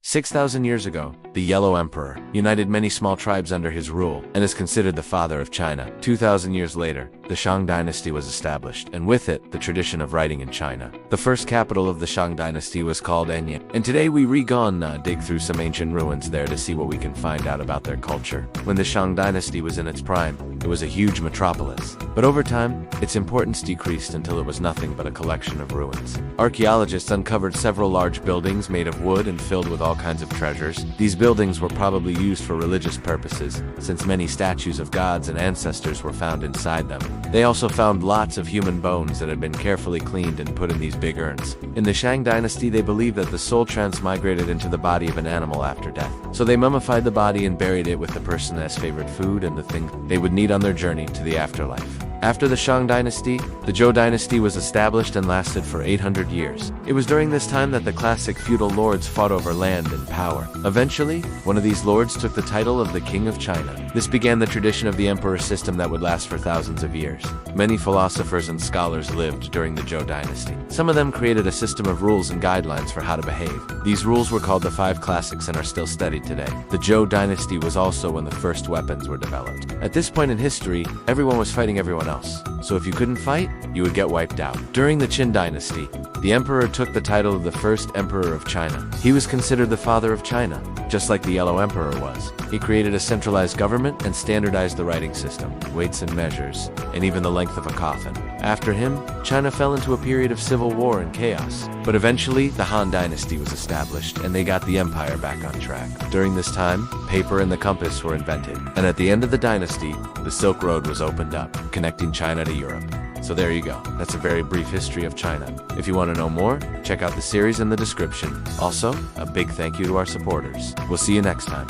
6,000 years ago, the Yellow Emperor united many small tribes under his rule and is considered the father of China. 2,000 years later, the Shang dynasty was established, and with it, the tradition of writing in China. The first capital of the Shang dynasty was called Enye, and today we dig through some ancient ruins there to see what we can find out about their culture. When the Shang dynasty was in its prime, it was a huge metropolis. But over time, its importance decreased until it was nothing but a collection of ruins. Archaeologists uncovered several large buildings made of wood and filled with all kinds of treasures. These buildings were probably used for religious purposes, since many statues of gods and ancestors were found inside them. They also found lots of human bones that had been carefully cleaned and put in these big urns. In the Shang dynasty, they believed that the soul transmigrated into the body of an animal after death. So they mummified the body and buried it with the person's favorite food and the thing they would need on their journey to the afterlife. After the Shang dynasty, the Zhou dynasty was established and lasted for 800 years. It was during this time that the classic feudal lords fought over land and power. Eventually, one of these lords took the title of the King of China. This began the tradition of the emperor system that would last for thousands of years. Many philosophers and scholars lived during the Zhou dynasty. Some of them created a system of rules and guidelines for how to behave. These rules were called the Five Classics and are still studied today. The Zhou dynasty was also when the first weapons were developed. At this point in history, everyone was fighting everyone else. So if you couldn't fight, you would get wiped out. During the Qin dynasty, the emperor took the title of the first emperor of China. He was considered the father of China, just like the Yellow Emperor was. He created a centralized government and standardized the writing system, weights and measures, and even the length of a coffin. After him, China fell into a period of civil war and chaos. But eventually, the Han dynasty was established, and they got the empire back on track. During this time, paper and the compass were invented. And at the end of the dynasty, the Silk Road was opened up, connecting China to Europe. So there you go. That's a very brief history of China. If you want to know more, check out the series in the description. Also, a big thank you to our supporters. We'll see you next time.